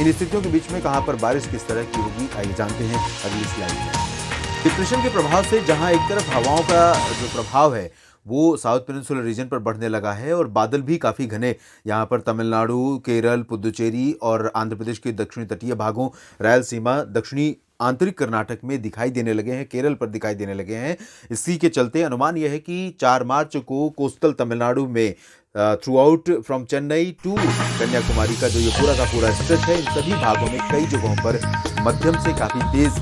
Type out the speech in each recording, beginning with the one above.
इन स्थितियों के बीच में कहां पर बारिश किस तरह की होगी, आइए जानते हैं अगली स्लाइड में। डिप्रेशन के प्रभाव से जहां एक तरफ हवाओं का जो प्रभाव है वो साउथ पेनिनसुलर रीजन पर बढ़ने लगा है और बादल भी काफ़ी घने यहाँ पर तमिलनाडु, केरल, पुदुचेरी और आंध्र प्रदेश के दक्षिणी तटीय भागों, रायलसीमा, दक्षिणी आंतरिक कर्नाटक में दिखाई देने लगे हैं, केरल पर दिखाई देने लगे हैं। इसी के चलते अनुमान यह है कि 4 मार्च को कोस्टल तमिलनाडु में throughout from Chennai to Kanyakumari का जो ये पूरा का पूरा स्ट्रेच है, इन सभी भागों में कई जगहों पर मध्यम से काफ़ी तेज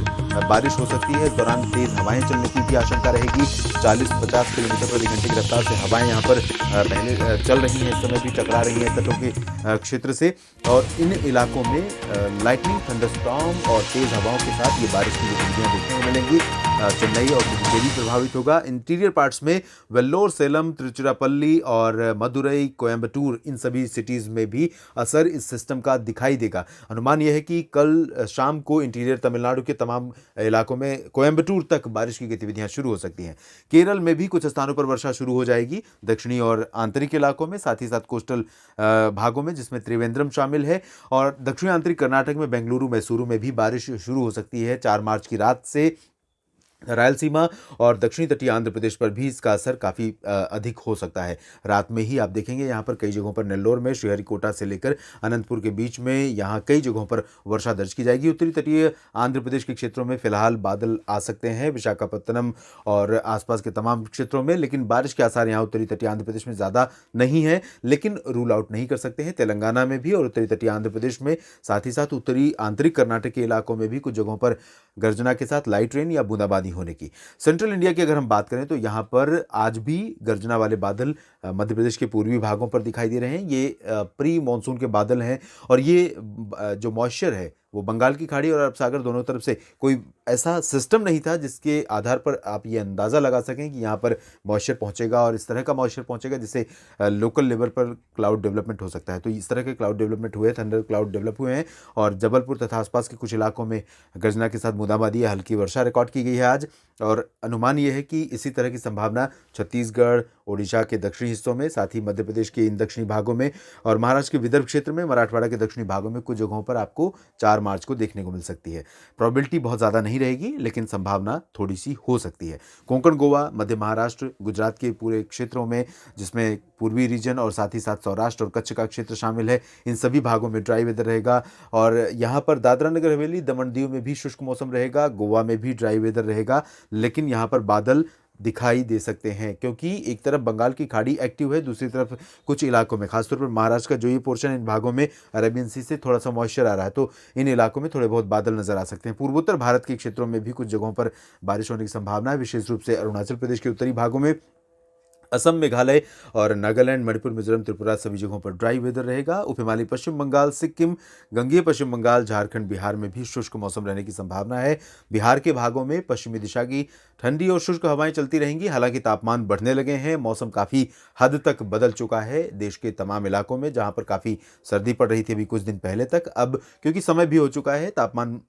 बारिश हो सकती है। इस दौरान तेज हवाएं चलने की भी आशंका रहेगी। 40-50 किलोमीटर प्रति घंटे की रफ्तार से हवाएं यहाँ पर पहले चल रही हैं, इस समय भी टकरा रही हैं तटों के क्षेत्र से। और इन इलाकों में लाइटनिंग, थंडरस्टॉर्म और तेज हवाओं के साथ ये बारिश की गतिविधियाँ देखने को मिलेंगी। चेन्नई और पुडुचेरी प्रभावित होगा। इंटीरियर पार्ट्स में वेल्लोर, सेलम, तिरुचिरापल्ली और मदुरई, कोयम्बटूर, इन सभी सिटीज़ में भी असर इस सिस्टम का दिखाई देगा। अनुमान यह है कि कल शाम को इंटीरियर तमिलनाडु के तमाम इलाकों में कोयम्बटूर तक बारिश की गतिविधियां शुरू हो सकती हैं। केरल में भी कुछ स्थानों पर वर्षा शुरू हो जाएगी, दक्षिणी और आंतरिक इलाकों में, साथ ही साथ कोस्टल भागों में जिसमें त्रिवेंद्रम शामिल है। और दक्षिणी आंतरिक कर्नाटक में बेंगलुरु, मैसूरू में भी बारिश शुरू हो सकती है 4 मार्च की रात से। रायलसीमा और दक्षिणी तटीय आंध्र प्रदेश पर भी इसका असर काफ़ी अधिक हो सकता है। रात में ही आप देखेंगे यहाँ पर कई जगहों पर नेल्लोर में, श्रीहरिकोटा से लेकर अनंतपुर के बीच में यहाँ कई जगहों पर वर्षा दर्ज की जाएगी। उत्तरी तटीय आंध्र प्रदेश के क्षेत्रों में फिलहाल बादल आ सकते हैं, विशाखापत्तनम और आसपास के तमाम क्षेत्रों में, लेकिन बारिश के आसार यहाँ उत्तरी तटीय आंध्र प्रदेश में ज़्यादा नहीं है, लेकिन रूल आउट नहीं कर सकते हैं। तेलंगाना में भी और उत्तरी तटीय आंध्र प्रदेश में, साथ ही साथ उत्तरी आंतरिक कर्नाटक के इलाकों में भी कुछ जगहों पर गर्जना के साथ लाइट रेन या बूंदाबांदी होने की। सेंट्रल इंडिया की अगर हम बात करें तो यहाँ पर आज भी गर्जना वाले बादल मध्य प्रदेश के पूर्वी भागों पर दिखाई दे रहे हैं। ये प्री मॉनसून के बादल हैं और ये जो मॉइस्चर है वो बंगाल की खाड़ी और अरब सागर दोनों तरफ से, कोई ऐसा सिस्टम नहीं था जिसके आधार पर आप ये अंदाज़ा लगा सकें कि यहाँ पर मॉइस्चर पहुँचेगा और इस तरह का मॉइस्चर पहुँचेगा जिससे लोकल लेवल पर क्लाउड डेवलपमेंट हो सकता है। तो इस तरह के क्लाउड डेवलपमेंट हुए, थंडर क्लाउड डेवलप हुए हैं और जबलपुर तथा आसपास के कुछ इलाकों में गर्जना के साथ बूंदाबांदी या हल्की वर्षा रिकॉर्ड की गई है आज। और अनुमान ये है कि इसी तरह की संभावना छत्तीसगढ़, ओडिशा के दक्षिणी हिस्सों में, साथ ही मध्य प्रदेश के इन दक्षिणी भागों में और महाराष्ट्र के विदर्भ क्षेत्र में, मराठवाड़ा के दक्षिणी भागों में कुछ जगहों पर आपको 4 मार्च को देखने को मिल सकती है। प्रोबेबिलिटी बहुत ज़्यादा नहीं रहेगी, लेकिन संभावना थोड़ी सी हो सकती है। कोंकण, गोवा, मध्य महाराष्ट्र, गुजरात के पूरे क्षेत्रों में, जिसमें पूर्वी रीजन और साथ ही साथ सौराष्ट्र और कच्छ का क्षेत्र शामिल है, इन सभी भागों में ड्राई वेदर रहेगा। और यहाँ पर दादरा नगर हवेली, दमन दीव में भी शुष्क मौसम रहेगा, गोवा में भी ड्राई वेदर रहेगा, लेकिन यहाँ पर बादल दिखाई दे सकते हैं क्योंकि एक तरफ बंगाल की खाड़ी एक्टिव है, दूसरी तरफ कुछ इलाकों में, खासतौर पर महाराष्ट्र का जो ये पोर्शन, इन भागों में अरेबियन सी से थोड़ा सा मॉइस्चर आ रहा है, तो इन इलाकों में थोड़े बहुत बादल नजर आ सकते हैं। पूर्वोत्तर भारत के क्षेत्रों में भी कुछ जगहों पर बारिश होने की संभावना है, विशेष रूप से अरुणाचल प्रदेश के उत्तरी भागों में, असम, मेघालय और नागालैंड, मणिपुर, मिजोरम, त्रिपुरा सभी जगहों पर ड्राई वेदर रहेगा। उप हिमालय पश्चिम बंगाल, सिक्किम, गंगेय पश्चिम बंगाल, झारखंड, बिहार में भी शुष्क मौसम रहने की संभावना है। बिहार के भागों में पश्चिमी दिशा की ठंडी और शुष्क हवाएं चलती रहेंगी। हालांकि तापमान बढ़ने लगे हैं, मौसम काफ़ी हद तक बदल चुका है देश के तमाम इलाकों में, जहां पर काफ़ी सर्दी पड़ रही थी अभी कुछ दिन पहले तक। अब क्योंकि समय भी हो चुका है, तापमान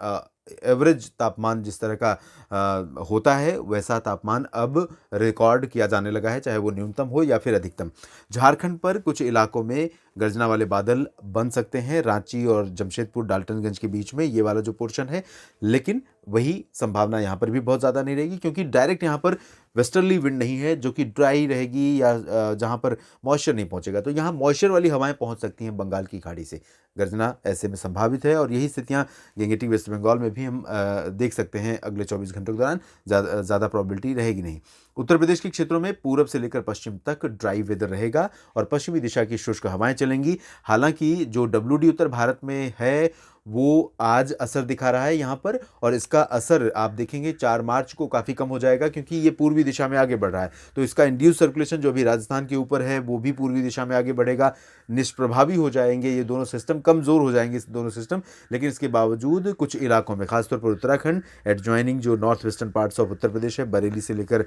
एवरेज तापमान जिस तरह का होता है वैसा तापमान अब रिकॉर्ड किया जाने लगा है, चाहे वो न्यूनतम हो या फिर अधिकतम। झारखंड पर कुछ इलाकों में गर्जना वाले बादल बन सकते हैं, रांची और जमशेदपुर, डाल्टनगंज के बीच में ये वाला जो पोर्शन है, लेकिन वही संभावना यहाँ पर भी बहुत ज़्यादा नहीं रहेगी क्योंकि डायरेक्ट यहाँ पर वेस्टर्ली विंड नहीं है जो कि ड्राई रहेगी या जहाँ पर मॉइस्चर नहीं पहुँचेगा, तो यहाँ मॉइस्चर वाली हवाएं पहुँच सकती हैं बंगाल की खाड़ी से। गर्जना ऐसे में संभावित है और यही स्थितियाँ गंगेटिक वेस्ट बंगाल में भी हम देख सकते हैं अगले 24 घंटों के दौरान। ज़्यादा प्रॉबिलिटी रहेगी नहीं। उत्तर प्रदेश के क्षेत्रों में पूरब से लेकर पश्चिम तक ड्राई वेदर रहेगा और पश्चिमी दिशा की शुष्क हवाएं चलेंगी। हालांकि जो WD उत्तर भारत में है वो आज असर दिखा रहा है यहाँ पर, और इसका असर आप देखेंगे 4 मार्च को काफ़ी कम हो जाएगा क्योंकि ये पूर्वी दिशा में आगे बढ़ रहा है, तो इसका इंड्यूस सर्कुलेशन जो भी राजस्थान के ऊपर है वो भी पूर्वी दिशा में आगे बढ़ेगा। निष्प्रभावी हो जाएंगे ये दोनों सिस्टम, कमज़ोर हो जाएंगे इस दोनों सिस्टम, लेकिन इसके बावजूद कुछ इलाकों में, खासतौर पर उत्तराखंड, एडजॉइनिंग जो north western parts of Uttar Pradesh है, बरेली से लेकर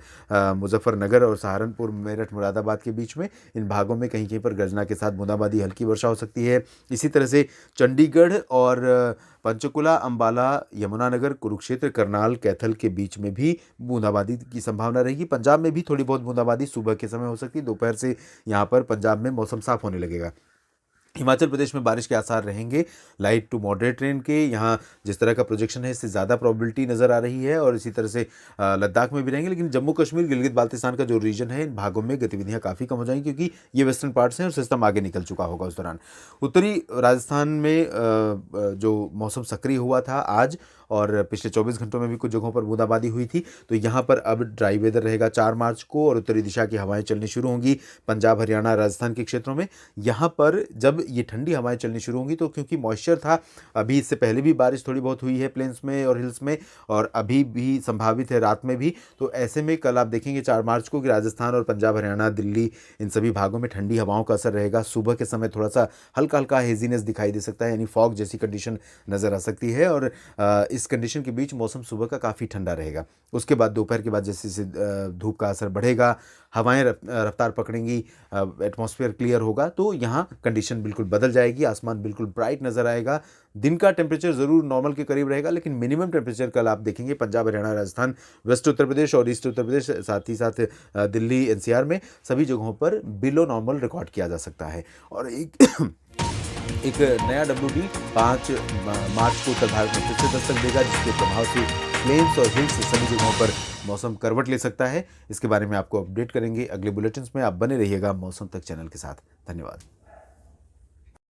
मुजफ्फरनगर और सहारनपुर, मेरठ, मुरादाबाद के बीच में, इन भागों में कहीं कहीं पर गर्जना के साथ बूंदाबांदी, हल्की वर्षा हो सकती है। इसी तरह से चंडीगढ़ और पंचकुला, अंबाला, यमुनानगर, कुरुक्षेत्र, करनाल, कैथल के बीच में भी बूंदाबांदी की संभावना रहेगी। पंजाब में भी थोड़ी बहुत बूंदाबांदी सुबह के समय हो सकती है, दोपहर से यहाँ पर पंजाब में मौसम साफ होने लगेगा। हिमाचल प्रदेश में बारिश के आसार रहेंगे, लाइट टू मॉडरेट रेन के। यहाँ जिस तरह का प्रोजेक्शन है इससे ज़्यादा प्रोबेबिलिटी नज़र आ रही है और इसी तरह से लद्दाख में भी रहेंगे। लेकिन जम्मू कश्मीर, गिलगित बाल्टिस्तान का जो रीजन है, इन भागों में गतिविधियाँ काफ़ी कम हो जाएंगी क्योंकि ये वेस्टर्न पार्ट्स हैं और सिस्टम आगे निकल चुका होगा उस दौरान। उत्तरी राजस्थान में जो मौसम सक्रिय हुआ था आज और पिछले 24 घंटों में भी कुछ जगहों पर बूंदाबांदी हुई थी, तो यहाँ पर अब ड्राई वेदर रहेगा 4 मार्च को और उत्तरी दिशा की हवाएं चलनी शुरू होंगी पंजाब, हरियाणा, राजस्थान के क्षेत्रों में। यहाँ पर जब ये ठंडी हवाएं चलनी शुरू होंगी तो क्योंकि मॉइस्चर था, अभी इससे पहले भी बारिश थोड़ी बहुत हुई है प्लेन्स में और हिल्स में और अभी भी संभावित है रात में भी, तो ऐसे में कल आप देखेंगे 4 मार्च को कि राजस्थान और पंजाब, हरियाणा, दिल्ली, इन सभी भागों में ठंडी हवाओं का असर रहेगा। सुबह के समय थोड़ा सा हल्का हल्का हेजीनेस दिखाई दे सकता है, यानी फॉग जैसी कंडीशन नज़र आ सकती है और इस कंडीशन के बीच मौसम सुबह का काफ़ी ठंडा रहेगा। उसके बाद दोपहर के बाद जैसे जैसे धूप का असर बढ़ेगा, हवाएं रफ्तार पकड़ेंगी, एटमॉस्फेयर क्लियर होगा, तो यहाँ कंडीशन बिल्कुल बदल जाएगी, आसमान बिल्कुल ब्राइट नज़र आएगा। दिन का टेम्परेचर ज़रूर नॉर्मल के करीब रहेगा, लेकिन मिनिमम टेम्परेचर कल आप देखेंगे पंजाब, हरियाणा, राजस्थान, वेस्ट उत्तर प्रदेश और ईस्ट उत्तर प्रदेश, साथ ही साथ दिल्ली, एनसीआर में सभी जगहों पर बिलो नॉर्मल रिकॉर्ड किया जा सकता है। और एक नया WD 5 मार्च को उत्तर भारत में फिर से दस्तक देगा, जिसके प्रभाव से प्लेन्स और हिल्स सभी जगहों पर मौसम करवट ले सकता है। इसके बारे में आपको अपडेट करेंगे अगले बुलेटिन्स में। आप बने रहिएगा मौसम तक चैनल के साथ। धन्यवाद।